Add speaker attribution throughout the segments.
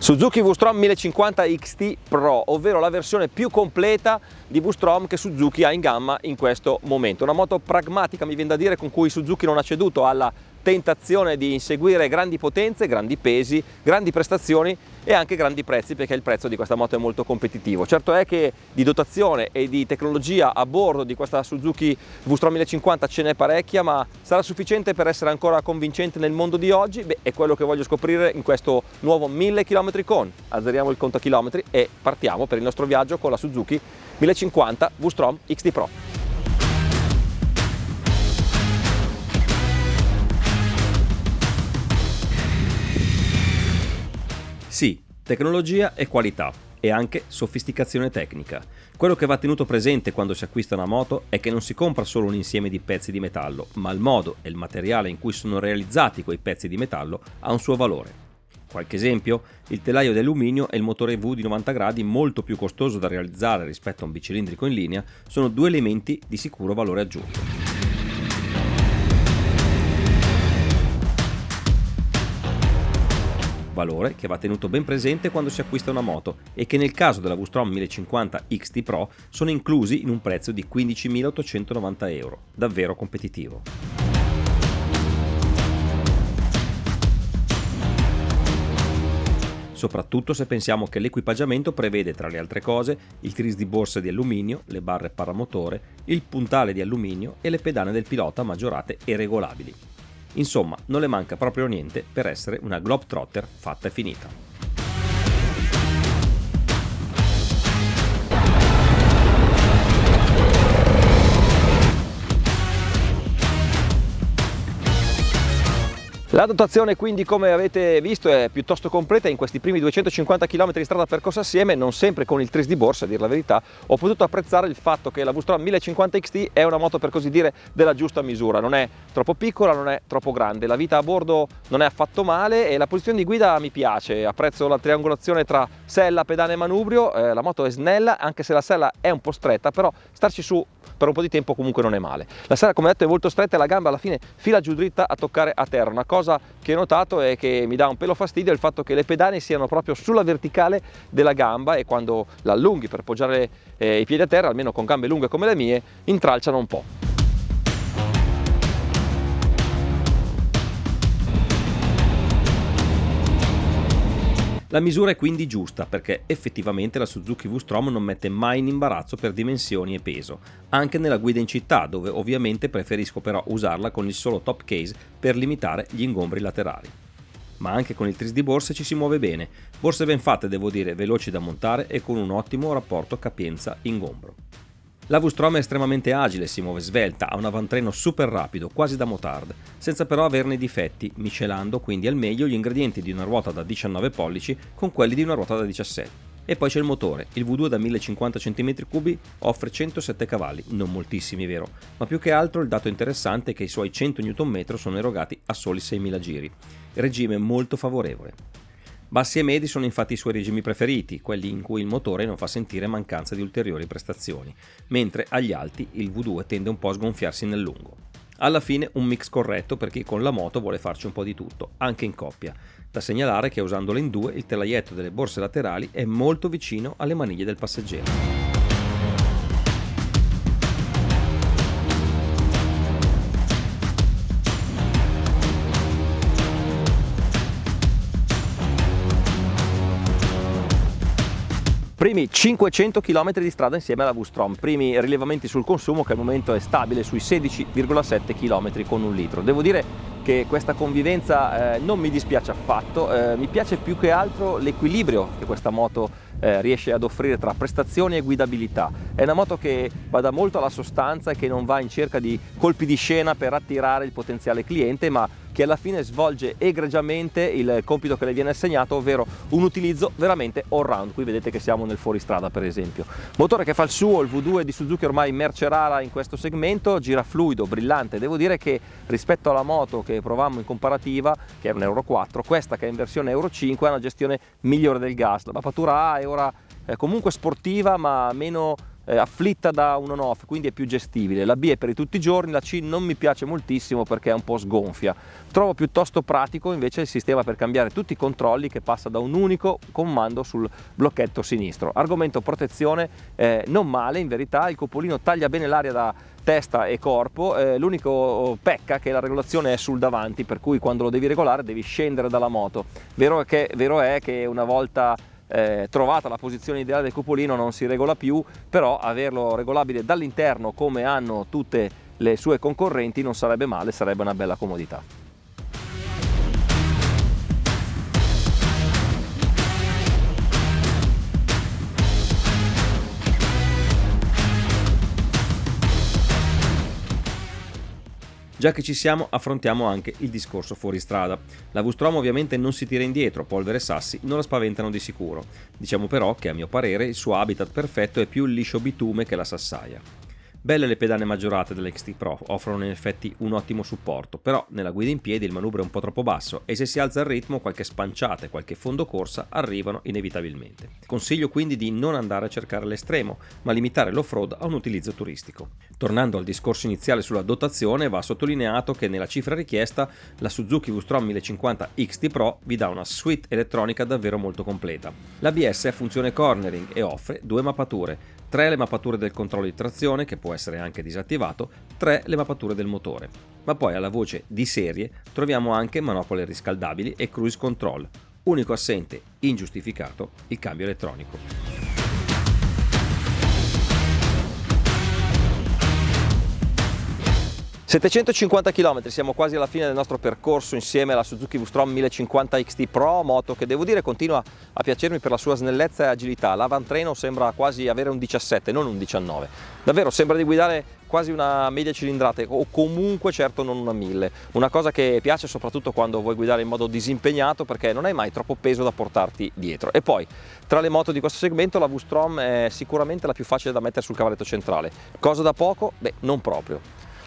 Speaker 1: Suzuki V-Strom 1050 XT Pro, ovvero la versione più completa di V-Strom che Suzuki ha in gamma in questo momento. Una moto pragmatica, mi viene da dire, con cui Suzuki non ha ceduto alla tentazione di inseguire grandi potenze, grandi pesi, grandi prestazioni e anche grandi prezzi, perché il prezzo di questa moto è molto competitivo. Certo è che di dotazione e di tecnologia a bordo di questa Suzuki V-Strom 1050 ce n'è parecchia, ma sarà sufficiente per essere ancora convincente nel mondo di oggi? Beh, è quello che voglio scoprire in questo nuovo 1000 km con. Azzeriamo il conto chilometri e partiamo per il nostro viaggio con la Suzuki 1050 V-Strom XT Pro. Sì, tecnologia e qualità e anche sofisticazione tecnica. Quello che va tenuto presente quando si acquista una moto è che non si compra solo un insieme di pezzi di metallo, ma il modo e il materiale in cui sono realizzati quei pezzi di metallo ha un suo valore. Qualche esempio: il telaio di alluminio e il motore V di 90 gradi, molto più costoso da realizzare rispetto a un bicilindrico in linea, sono due elementi di sicuro valore aggiunto. Valore che va tenuto ben presente quando si acquista una moto e che nel caso della V-Strom 1050 XT Pro sono inclusi in un prezzo di 15.890 euro, davvero competitivo. Soprattutto se pensiamo che l'equipaggiamento prevede, tra le altre cose, il tris di borse di alluminio, le barre paramotore, il puntale di alluminio e le pedane del pilota maggiorate e regolabili. Insomma, non le manca proprio niente per essere una Globetrotter fatta e finita. La dotazione quindi, come avete visto, è piuttosto completa. In questi primi 250 km di strada percorsa assieme, non sempre con il tris di borsa, a dir la verità, ho potuto apprezzare il fatto che la V-Strom 1050 XT è una moto, per così dire, della giusta misura. Non è troppo piccola, non è troppo grande, la vita a bordo non è affatto male e la posizione di guida mi piace. Apprezzo la triangolazione tra sella, pedane e manubrio. La moto è snella, anche se la sella è un po' stretta, però starci su per un po' di tempo comunque non è male. La sella, come detto, è molto stretta e la gamba alla fine fila giù dritta a toccare a terra. Una cosa che ho notato è che mi dà un pelo fastidio il fatto che le pedane siano proprio sulla verticale della gamba e quando la allunghi per poggiare i piedi a terra, almeno con gambe lunghe come le mie, intralciano un po'. La misura è quindi giusta, perché effettivamente la Suzuki V-Strom non mette mai in imbarazzo per dimensioni e peso, anche nella guida in città, dove ovviamente preferisco però usarla con il solo top case per limitare gli ingombri laterali. Ma anche con il tris di borse ci si muove bene, borse ben fatte, devo dire, veloci da montare e con un ottimo rapporto capienza-ingombro. La V-Strom è estremamente agile, si muove svelta, ha un avantreno super rapido, quasi da motard, senza però averne difetti, miscelando quindi al meglio gli ingredienti di una ruota da 19 pollici con quelli di una ruota da 17. E poi c'è il motore, il V2 da 1050 cm3 offre 107 cavalli, non moltissimi vero, ma più che altro il dato interessante è che i suoi 100 Nm sono erogati a soli 6.000 giri, regime molto favorevole. Bassi e medi sono infatti i suoi regimi preferiti, quelli in cui il motore non fa sentire mancanza di ulteriori prestazioni, mentre agli alti il V2 tende un po' a sgonfiarsi nel lungo. Alla fine un mix corretto per chi con la moto vuole farci un po' di tutto, anche in coppia. Da segnalare che usandola in due il telaietto delle borse laterali è molto vicino alle maniglie del passeggero. Primi 500 km di strada insieme alla V-Strom, primi rilevamenti sul consumo che al momento è stabile sui 16,7 km con un litro. Devo dire che questa convivenza non mi dispiace affatto, mi piace più che altro l'equilibrio che questa moto riesce ad offrire tra prestazioni e guidabilità. È una moto che bada molto alla sostanza e che non va in cerca di colpi di scena per attirare il potenziale cliente, ma che alla fine svolge egregiamente il compito che le viene assegnato, ovvero un utilizzo veramente all round. Qui vedete che siamo nel fuoristrada, per esempio. Motore che fa il suo, il V2 di Suzuki, ormai merce rara in questo segmento, gira fluido, brillante. Devo dire che rispetto alla moto che provammo in comparativa, che era un Euro 4, questa che è in versione Euro 5 ha una gestione migliore del gas. La mappatura A è ora comunque sportiva, ma meno afflitta da un on-off, quindi è più gestibile. La B è per i tutti i giorni, la C non mi piace moltissimo perché è un po' sgonfia. Trovo piuttosto pratico invece il sistema per cambiare tutti i controlli, che passa da un unico comando sul blocchetto sinistro. Argomento protezione, non male in verità, il cupolino taglia bene l'aria da testa e corpo, l'unico pecca che la regolazione è sul davanti, per cui quando lo devi regolare devi scendere dalla moto. Vero è che una volta trovata la posizione ideale del cupolino non si regola più, però averlo regolabile dall'interno come hanno tutte le sue concorrenti non sarebbe male, sarebbe una bella comodità. Già che ci siamo, affrontiamo anche il discorso fuoristrada. La V-Strom ovviamente non si tira indietro, polvere e sassi non la spaventano di sicuro. Diciamo però che a mio parere il suo habitat perfetto è più il liscio bitume che la sassaia. Belle le pedane maggiorate dell'XT Pro, offrono in effetti un ottimo supporto, però nella guida in piedi il manubrio è un po' troppo basso e se si alza il ritmo qualche spanciata e qualche fondo corsa arrivano inevitabilmente. Consiglio quindi di non andare a cercare l'estremo, ma limitare l'off-road a un utilizzo turistico. Tornando al discorso iniziale sulla dotazione, va sottolineato che nella cifra richiesta la Suzuki V-Strom 1050 XT Pro vi dà una suite elettronica davvero molto completa. L'ABS è a funzione cornering e offre 2 mappature, 3 le mappature del controllo di trazione, che può essere anche disattivato, 3 le mappature del motore. Ma poi alla voce di serie troviamo anche manopole riscaldabili e cruise control. Unico assente, ingiustificato, il cambio elettronico. 750 km, siamo quasi alla fine del nostro percorso insieme alla Suzuki V-Strom 1050 XT Pro, moto che devo dire continua a piacermi per la sua snellezza e agilità. L'avamtreno sembra quasi avere un 17, non un 19. Davvero sembra di guidare quasi una media cilindrata o comunque certo non una 1000. Una cosa che piace soprattutto quando vuoi guidare in modo disimpegnato, perché non hai mai troppo peso da portarti dietro. E poi tra le moto di questo segmento la V-Strom è sicuramente la più facile da mettere sul cavalletto centrale. Cosa da poco? Beh, non proprio.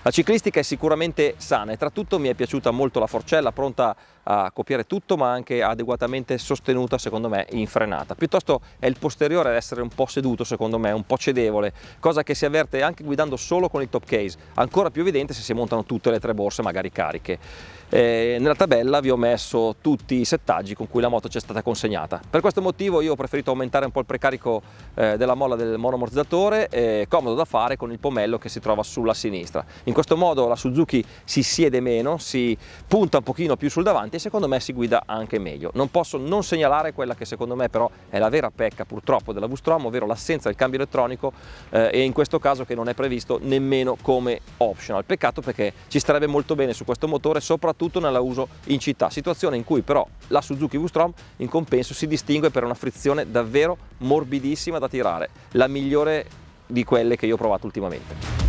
Speaker 1: La ciclistica è sicuramente sana e tra tutto mi è piaciuta molto la forcella, pronta a copiare tutto ma anche adeguatamente sostenuta secondo me in frenata. Piuttosto è il posteriore ad essere un po' seduto secondo me, un po' cedevole, cosa che si avverte anche guidando solo con il top case, ancora più evidente se si montano tutte le 3 borse magari cariche. Nella tabella vi ho messo tutti i settaggi con cui la moto ci è stata consegnata. Per questo motivo io ho preferito aumentare un po' il precarico della molla del monoammortizzatore, comodo da fare con il pomello che si trova sulla sinistra. In questo modo la Suzuki si siede meno, si punta un pochino più sul davanti e secondo me si guida anche meglio. Non posso non segnalare quella che secondo me però è la vera pecca purtroppo della V-Strom, ovvero l'assenza del cambio elettronico e in questo caso che non è previsto nemmeno come optional. Peccato perché ci starebbe molto bene su questo motore, soprattutto nella uso in città, situazione in cui però la Suzuki V-Strom in compenso si distingue per una frizione davvero morbidissima da tirare, la migliore di quelle che io ho provato ultimamente.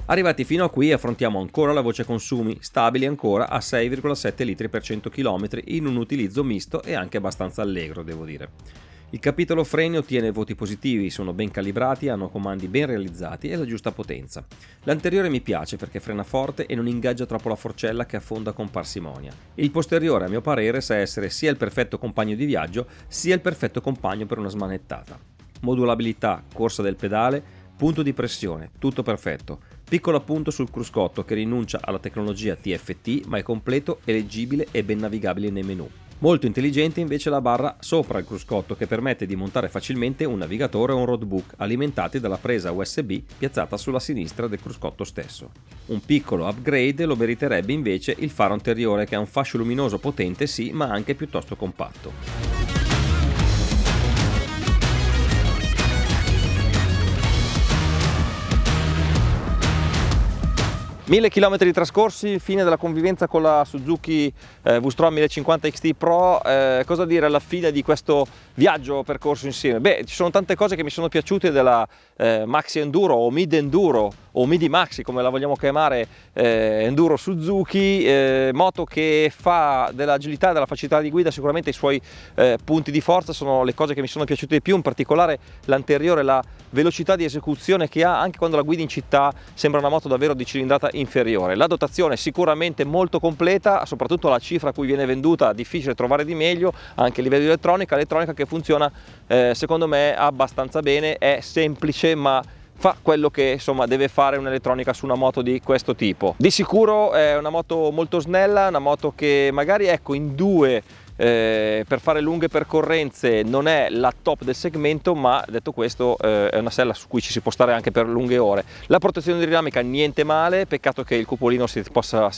Speaker 1: Arrivati fino a qui affrontiamo ancora la voce consumi, stabili ancora a 6,7 litri per 100 km in un utilizzo misto e anche abbastanza allegro devo dire. Il capitolo freni ottiene voti positivi, sono ben calibrati, hanno comandi ben realizzati e la giusta potenza. L'anteriore mi piace perché frena forte e non ingaggia troppo la forcella che affonda con parsimonia. Il posteriore a mio parere sa essere sia il perfetto compagno di viaggio sia il perfetto compagno per una smanettata. Modulabilità, corsa del pedale, punto di pressione, tutto perfetto. Piccolo appunto sul cruscotto che rinuncia alla tecnologia TFT ma è completo, è leggibile e ben navigabile nei menu. Molto intelligente invece la barra sopra il cruscotto che permette di montare facilmente un navigatore o un roadbook alimentati dalla presa USB piazzata sulla sinistra del cruscotto stesso. Un piccolo upgrade lo meriterebbe invece il faro anteriore che ha un fascio luminoso potente sì ma anche piuttosto compatto. 1000 km trascorsi, fine della convivenza con la Suzuki V-Strom 1050 XT Pro. Cosa dire alla fine di questo viaggio percorso insieme? Beh, ci sono tante cose che mi sono piaciute della Maxi Enduro o Mid Enduro o Midi Maxi, come la vogliamo chiamare, Enduro Suzuki, moto che fa dell'agilità e della facilità di guida sicuramente i suoi punti di forza. Sono le cose che mi sono piaciute di più, in particolare l'anteriore, la velocità di esecuzione che ha anche quando la guidi in città, sembra una moto davvero di cilindrata inferiore. La dotazione sicuramente molto completa, soprattutto la cifra a cui viene venduta, difficile trovare di meglio, anche a livello di elettronica che funziona secondo me abbastanza bene, è semplice ma fa quello che insomma deve fare un'elettronica su una moto di questo tipo. Di sicuro è una moto molto snella, una moto che magari ecco in due per fare lunghe percorrenze non è la top del segmento, ma detto questo è una sella su cui ci si può stare anche per lunghe ore. La protezione aerodinamica niente male, peccato che il cupolino si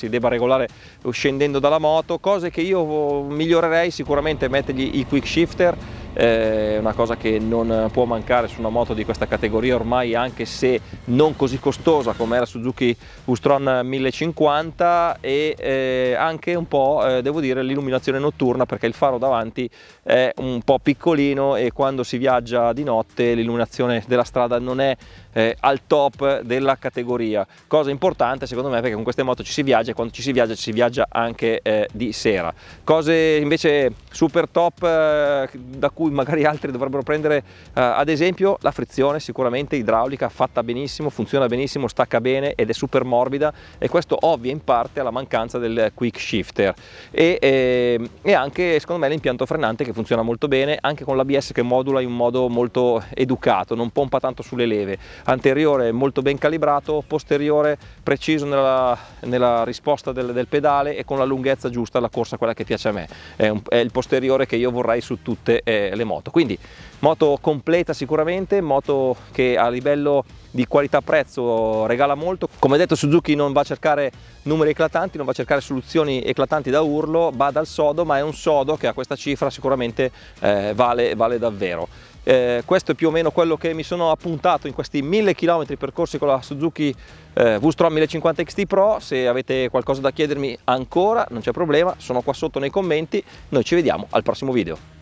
Speaker 1: debba regolare scendendo dalla moto. Cose che io migliorerei sicuramente: mettergli i quick shifter, una cosa che non può mancare su una moto di questa categoria ormai, anche se non così costosa come la Suzuki V-Strom 1050, e anche un po' devo dire l'illuminazione notturna, perché il faro davanti è un po' piccolino e quando si viaggia di notte l'illuminazione della strada non è al top della categoria, cosa importante secondo me, perché con queste moto ci si viaggia, e quando ci si viaggia anche di sera. Cose invece super top da cui magari altri dovrebbero prendere ad esempio: la frizione sicuramente idraulica, fatta benissimo, funziona benissimo, stacca bene ed è super morbida, e questo ovvia in parte alla mancanza del quick shifter, e anche secondo me l'impianto frenante che funziona molto bene, anche con l'ABS che modula in un modo molto educato, non pompa tanto sulle leve. Anteriore molto ben calibrato, posteriore preciso nella risposta del pedale e con la lunghezza giusta, la corsa quella che piace a me, è il posteriore che io vorrei su tutte le moto. Quindi moto completa sicuramente, moto che a livello di qualità-prezzo regala molto. Come detto, Suzuki non va a cercare numeri eclatanti, non va a cercare soluzioni eclatanti da urlo, va dal sodo, ma è un sodo che a questa cifra sicuramente vale davvero. Questo è più o meno quello che mi sono appuntato in questi 1000 km percorsi con la Suzuki V-Strom 1050 XT Pro. Se avete qualcosa da chiedermi ancora non c'è problema, sono qua sotto nei commenti. Noi ci vediamo al prossimo video.